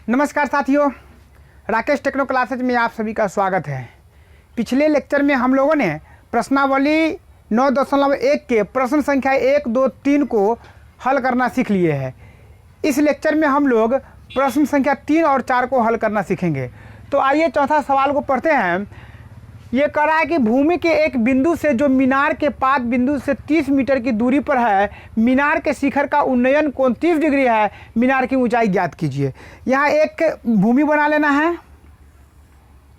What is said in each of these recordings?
नमस्कार साथियों, Rakesh techno classes में आप सभी का स्वागत है। पिछले लेक्चर में हम लोगों ने प्रश्नावली 9.1 के प्रश्न संख्या 1, 2, 3 को हल करना सीख लिए हैं। इस लेक्चर में हम लोग प्रश्न संख्या 3 और 4 को हल करना सीखेंगे। तो आइए चौथा सवाल को पढ़ते हैं। ये कह रहा है कि भूमि के एक बिंदु से जो मीनार के पाद बिंदु से 30 मीटर की दूरी पर है, मीनार के शिखर का उन्नयन कोण 30 डिग्री है, मीनार की ऊंचाई ज्ञात कीजिए। यहाँ एक भूमि बना लेना है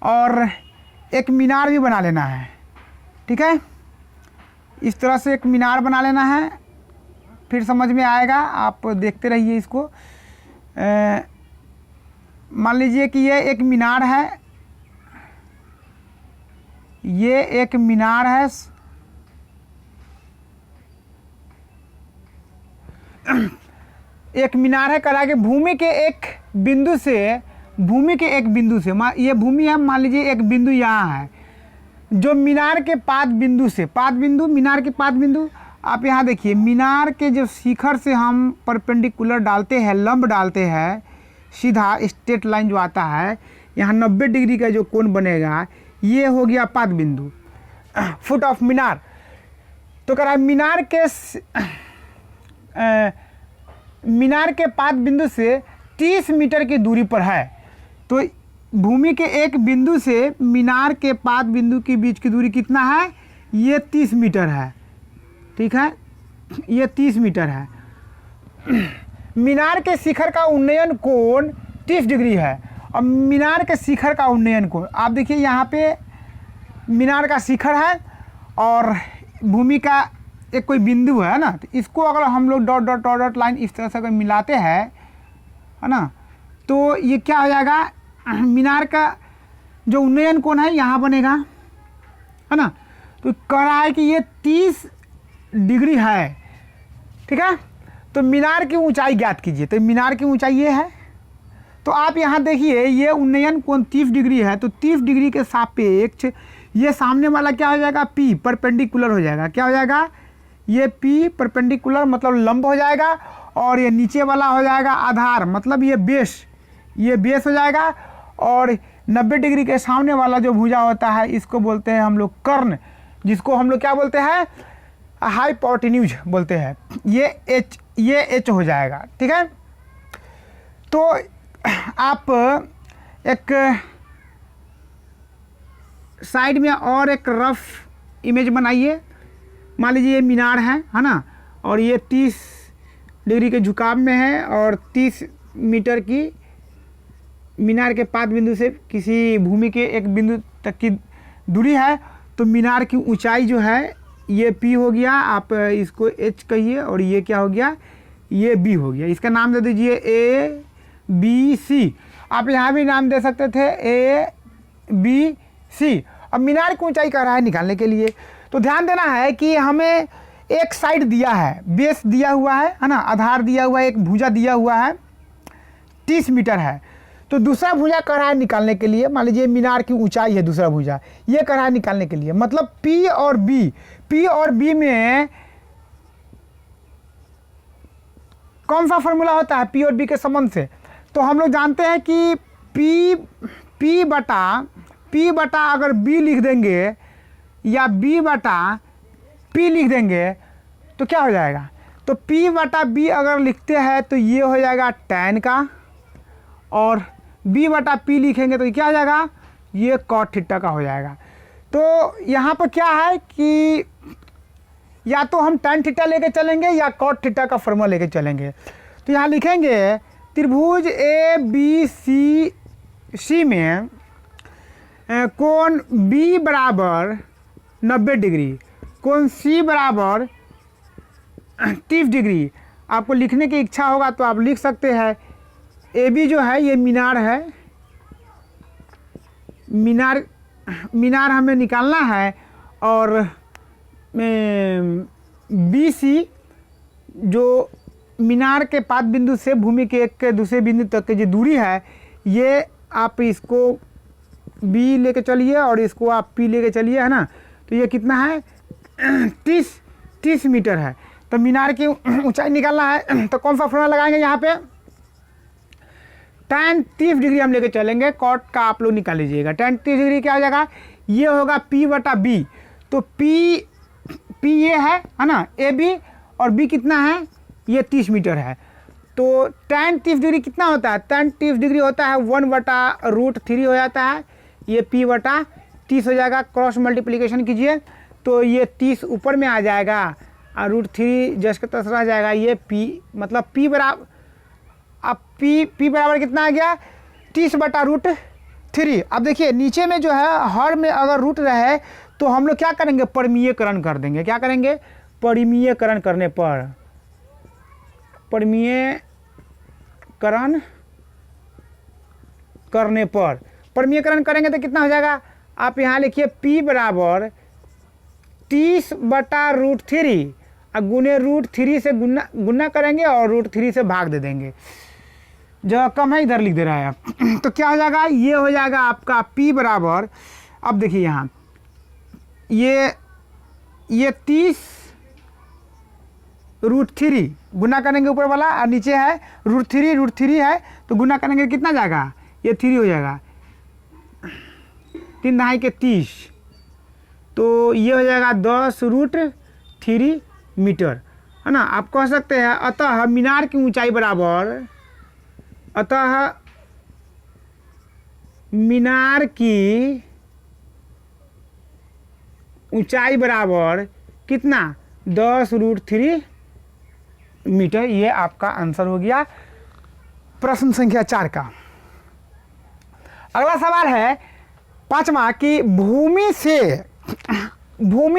और एक मीनार भी बना लेना है। ठीक है, इस तरह से एक मीनार बना लेना है, फिर समझ में आएगा। आप देखते रहिए इसको। मान लीजिए कि ये एक मीनार है, ये एक मीनार है। एक मीनार है, करा के भूमि के एक बिंदु से ये भूमि है, मान लीजिए एक बिंदु यहाँ है जो मीनार के पाद बिंदु से मीनार के पाद बिंदु। आप यहाँ देखिए, मीनार के जो शिखर से हम परपेंडिकुलर डालते हैं, लंब डालते हैं, सीधा स्ट्रेट लाइन जो आता है, यहाँ 90 डिग्री का जो कोण बनेगा, ये हो गया पाद बिंदु, फुट ऑफ मीनार। तो कह रहा है मीनार के पाद बिंदु से 30 मीटर की दूरी पर है। तो भूमि के एक बिंदु से मीनार के पाद बिंदु के बीच की दूरी कितना है? ये 30 मीटर है। ठीक है, ये 30 मीटर है। मीनार के शिखर का उन्नयन कोण 30 डिग्री है। और मीनार के शिखर का उन्नयन कोण, आप देखिए यहाँ पे मीनार का शिखर है और भूमि का एक कोई बिंदु है ना, तो इसको अगर हम लोग dot dot dot dot line इस तरह से अगर मिलाते हैं, है ना, तो ये क्या हो जाएगा? मीनार का जो उन्नयन कोण है यहाँ बनेगा, है ना। तो कह रहा है कि ये 30 डिग्री है। ठीक है, तो मीनार की ऊंचाई ज्ञात कीजिए। तो मीनार की ऊंचाई ये है। तो आप यहाँ देखिए, ये उन्नयन कोण 30 डिग्री है, तो 30 डिग्री के सापेक्ष ये सामने वाला क्या हो जाएगा? P परपेंडिकुलर हो जाएगा। क्या हो जाएगा? ये P परपेंडिकुलर मतलब लंब हो जाएगा, और ये नीचे वाला हो जाएगा आधार, मतलब ये बेस हो जाएगा। और 90 डिग्री के सामने वाला जो भुजा होता है, इसको बोलते हैं हम लोग कर्ण, जिसको हम लोग क्या बोलते हैं? हाइपोटेन्यूज बोलते हैं। ये H हो जाएगा। ठीक है, तो आप एक साइड में और एक रफ इमेज बनाइए। मान लीजिए ये मीनार है ना, और ये 30 डिग्री के झुकाव में है, और 30 मीटर की मीनार के पाद बिंदु से किसी भूमि के एक बिंदु तक की दूरी है। तो मीनार की ऊंचाई जो है ये P हो गया, आप इसको H कहिए, और ये क्या हो गया? ये B हो गया। इसका नाम दे दीजिए ABC। आप यहाँ भी नाम दे सकते थे ABC। अब मीनार की ऊंचाई कह रहा है निकालने के लिए, तो ध्यान देना है कि हमें एक साइड दिया है, बेस दिया हुआ है ना, आधार दिया हुआ है, एक भुजा दिया हुआ है, 30 मीटर है। तो दूसरा भुजा कह रहा है निकालने के लिए। मान लीजिए मीनार की ऊंचाई है दूसरा भुजा, ये कह रहा है निकालने के लिए। मतलब P और B में कौन सा फॉर्मूला होता है P और B के संबंध से? तो हम लोग जानते हैं कि P बटा अगर B लिख देंगे या B बटा P लिख देंगे तो क्या हो जाएगा? तो P बटा B अगर लिखते हैं तो ये हो जाएगा tan का, और B बटा P लिखेंगे तो ये क्या हो जाएगा? ये cot थीटा का हो जाएगा। तो यहाँ पर क्या है कि या तो हम tan थीटा लेके चलेंगे या cot थीटा का फॉर्मूला लेके चलेंगे। तो यहाँ लिखेंगे त्रिभुज ABC में कोण B बराबर 90 डिग्री, कोण C बराबर 30 डिग्री। आपको लिखने की इच्छा होगा तो आप लिख सकते हैं। AB जो है ये मीनार है, मीनार हमें निकालना है, और BC जो मीनार के पाद बिंदु से भूमि के एक के दूसरे बिंदु तक की जो दूरी है, ये आप इसको B लेके चलिए और इसको आप P लेके चलिए, है ना। तो ये कितना है? 30 मीटर है। तो मीनार की ऊंचाई निकालना है तो कौन सा फॉर्मूला लगाएंगे यहाँ पे? tan 30 डिग्री हम लेके चलेंगे, कॉट का आप लोग निकाल लीजिएगा। tan 30 डिग्री क्या हो जाएगा, ये होगा P/B। तो P ये है ना ए बी, और B कितना है, ये 30 मीटर है। तो tan 30 डिग्री कितना होता है, tan 30 डिग्री होता है 1/√3 हो जाता है। ये P/30 हो जाएगा, क्रॉस मल्टीप्लिकेशन कीजिए तो ये 30 ऊपर में आ जाएगा और √3 जस का तस रह जाएगा। ये P मतलब P बराबर, अब P बराबर कितना आ गया, 30/√3। अब देखिए नीचे में जो है हर में अगर रूट रहे तो हम लोग क्या करेंगे, परिमीयकरण कर देंगे। क्या करेंगे, परिमीयकरण करने पर, परिमीयकरण करने पर, परिमीयकरण करेंगे तो कितना हो जाएगा, आप यहाँ लिखिए P बराबर 30/√3 और गुने √3 से गुना करेंगे और √3 से भाग दे देंगे। जगह कम है इधर लिख दे रहा है आप तो क्या हो जाएगा, ये हो जाएगा आपका P बराबर, अब देखिए यहाँ ये 30√3 गुना करेंगे ऊपर वाला, और नीचे है √3 है तो गुना करेंगे कितना जाएगा, ये 3 हो जाएगा, 3 दहाई के 30, तो ये हो जाएगा 10√3 मीटर, है ना। आप कह सकते हैं अतः मीनार की ऊंचाई बराबर, अतः मीनार की ऊंचाई बराबर कितना, 10√3 मीटर। ये आपका आंसर हो गया प्रश्न संख्या 4 का। अगला सवाल है 5वां कि भूमि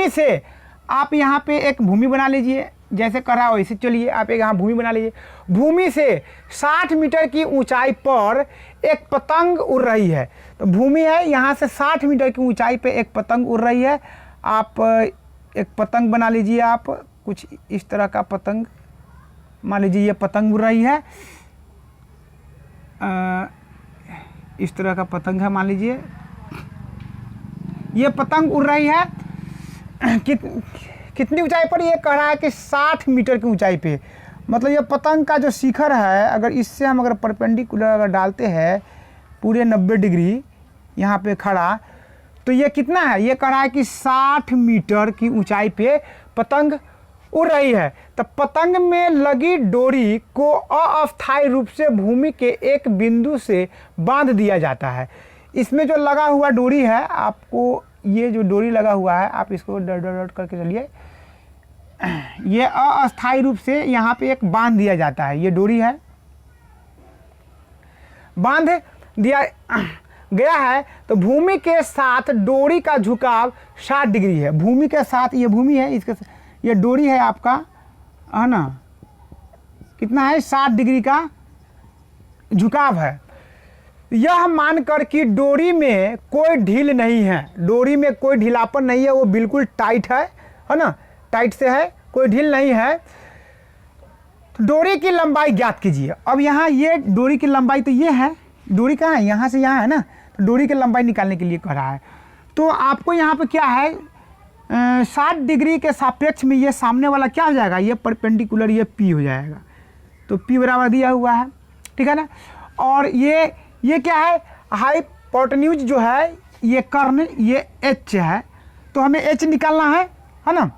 से आप यहाँ पे एक भूमि बना लीजिए, जैसे कर रहा वैसे चलिए आप एक यहाँ भूमि बना लीजिए। भूमि से 60 मीटर की ऊंचाई पर एक पतंग उड़ रही है। तो भूमि है, यहाँ से 60 मीटर की ऊंचाई पे एक पतंग उड़ रही है। आप एक पतंग बना लीजिए, आप कुछ इस तरह का पतंग, मान लीजिए ये पतंग उड़ रही है, इस तरह का पतंग है, मान लीजिए ये पतंग उड़ रही है कितनी ऊंचाई पर, ये कह रहा है कि 60 मीटर की ऊंचाई पे। मतलब ये पतंग का जो शिखर है, अगर इससे हम अगर परपेंडिकुलर अगर डालते हैं पूरे 90 डिग्री यहाँ पे खड़ा, तो ये कितना है, ये कह रहा है कि 60 मीटर की ऊंचाई पे पतंग उड़ रही है। तो पतंग में लगी डोरी को अस्थायी रूप से भूमि के एक बिंदु से बांध दिया जाता है। इसमें जो लगा हुआ डोरी है, आपको ये जो डोरी लगा हुआ है, आप इसको डॉट डॉट करके चलिए, ये अस्थायी रूप से यहाँ पे एक बांध दिया जाता है। ये डोरी है, बांध दिया गया है। तो भूमि के साथ डोरी का झुकाव 60 डिग्री है। भूमि के साथ ये भूमि है, इसके ये डोरी है आपका, है ना, कितना है, 60 डिग्री का झुकाव है। यह मानकर कि डोरी में कोई ढील नहीं है, डोरी में कोई ढीलापन नहीं है, वो बिल्कुल टाइट है ना, टाइट से है, कोई ढील नहीं है। तो डोरी की लंबाई ज्ञात कीजिए। अब यहाँ ये डोरी की लंबाई तो ये है, डोरी कहाँ है, यहाँ से यहाँ है ना, तो डोरी की लंबाई निकालने के लिए कह रहा है। तो आपको यहाँ पे क्या है, 60 डिग्री के सापेक्ष में ये सामने वाला क्या हो जाएगा, ये परपेंडिकुलर, ये P हो जाएगा। तो P बराबर दिया हुआ है, ठीक है ना। और ये क्या है, हाइपोटेन्यूज जो है, ये कर्ण, ये H है, तो हमें H निकालना है ना।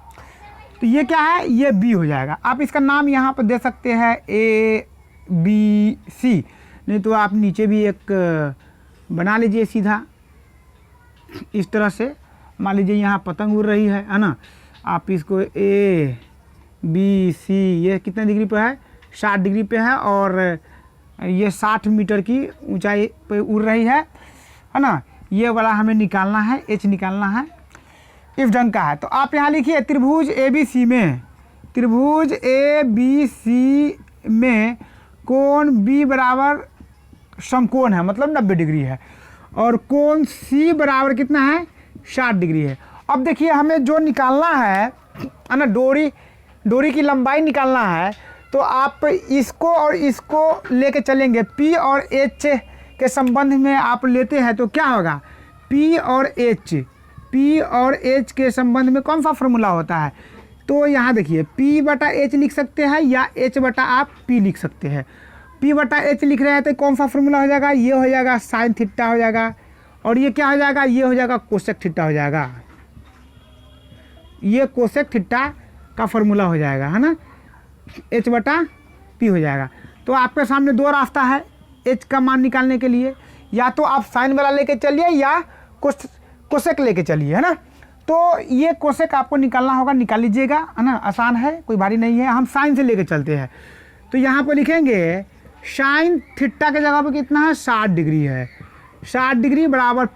तो ये क्या है, ये B हो जाएगा। आप इसका नाम यहाँ पर दे सकते हैं ABC, नहीं तो आप नीचे भी एक बना लीजिए सीधा इस तरह से। मान लीजिए यहाँ पतंग उड़ रही है ना, आप इसको ABC, ये कितने डिग्री पे है, 60 डिग्री पे है, और ये 60 मीटर की ऊंचाई पे उड़ रही है ना। ये वाला हमें निकालना है, H निकालना है, इस ढंग का है। तो आप यहाँ लिखिए त्रिभुज ABC में कोण B बराबर समकोण है, मतलब 90 डिग्री है, और कोण C बराबर कितना है, 60 डिग्री है। अब देखिए हमें जो निकालना है ना, डोरी की लंबाई निकालना है। तो आप इसको और इसको लेके चलेंगे, P और H के संबंध में आप लेते हैं तो क्या होगा, P और H के संबंध में कौन सा फॉर्मूला होता है। तो यहाँ देखिए P/H लिख सकते हैं या H/आप P लिख सकते हैं। P बटा H लिख रहे हैं तो कौन सा फॉर्मूला हो जाएगा, ये हो जाएगा साइन थीटा हो जाएगा, और ये क्या हो जाएगा, ये हो जाएगा कोसेक थीटा हो जाएगा, ये कोसेक थीटा का फॉर्मूला हो जाएगा, है ना, H बटा P हो जाएगा। तो आपके सामने दो रास्ता है H का मान निकालने के लिए, या तो आप साइन वाला लेके चलिए या कोसेक लेके चलिए, है ना। तो ये कोसेक आपको निकालना होगा, निकाल लीजिएगा, है ना, आसान है, कोई भारी नहीं है। हम साइन से लेके चलते हैं, तो यहाँ पर लिखेंगे साइन थीटा के जगह पे कितना है, 60 डिग्री है, 60 डिग्री बराबर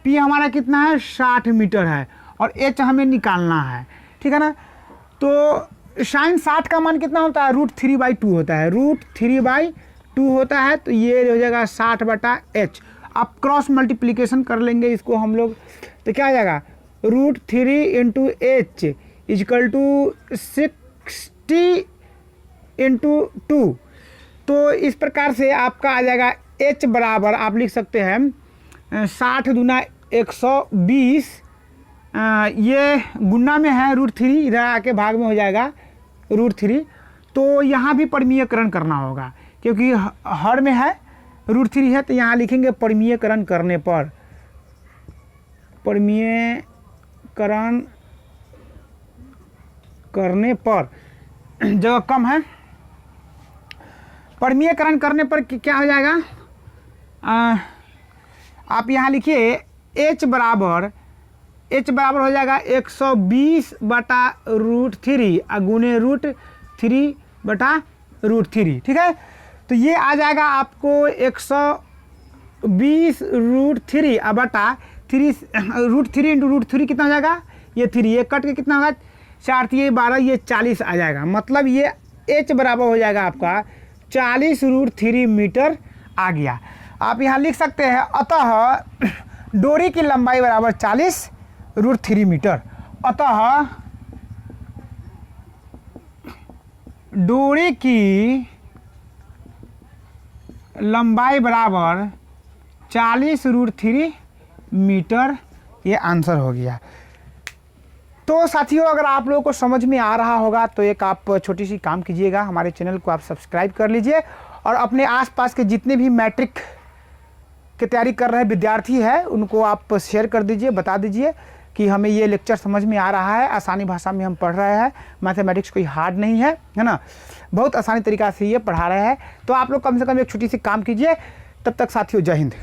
P हमारा कितना है, 60 मीटर है, और H हमें निकालना है, ठीक है ना। तो साइन 60 का मान कितना होता है, √3/2 होता है, √3/2 होता है, तो ये हो जाएगा 60 बटा H। आप क्रॉस मल्टीप्लिकेशन कर लेंगे इसको हम लोग, तो क्या आ जाएगा, √3 × H = 60 × 2। तो इस प्रकार से आपका आ जाएगा H बराबर, आप लिख सकते हैं 60 × 120, ये गुना में है √3, इधर आके भाग में हो जाएगा √3। तो यहाँ भी परिमीयकरण करना होगा, क्योंकि हर में है √3 है, तो यहाँ लिखेंगे परिमीयकरण करने पर, परिमीयकरण करने पर जगह कम है, परिमीयकरण करने पर क्या हो जाएगा, आप यहाँ लिखिए H बराबर हो जाएगा 120 बटा √3 गुने √3 बटा √3, ठीक है। तो ये आ जाएगा आपको 120 √3 बटा 3, √3 × √3 कितना हो जाएगा, ये 3, ये कट के कितना होगा, 4 × 12, ये 40 आ जाएगा। मतलब ये H बराबर हो जाएगा आपका 40 √3 मीटर आ गया। आप यहाँ लिख सकते हैं, अतः डोरी की लंबाई बराबर 40 √3 मीटर, अतः डोरी की लंबाई बराबर 40 √3 मीटर, ये आंसर हो गया। तो साथियों, अगर आप लोगों को समझ में आ रहा होगा तो एक आप छोटी सी काम कीजिएगा, हमारे चैनल को आप सब्सक्राइब कर लीजिए, और अपने आसपास के जितने भी मैट्रिक की तैयारी कर रहे विद्यार्थी हैं उनको आप शेयर कर दीजिए, बता दीजिए कि हमें ये लेक्चर समझ में आ रहा है, आसानी भाषा में हम पढ़ रहे हैं, मैथमेटिक्स कोई हार्ड नहीं है, है ना, बहुत आसानी तरीक़ा से ये पढ़ा रहे हैं। तो आप लोग कम से कम एक छोटी सी काम कीजिए। तब तक साथियों, जय हिंद।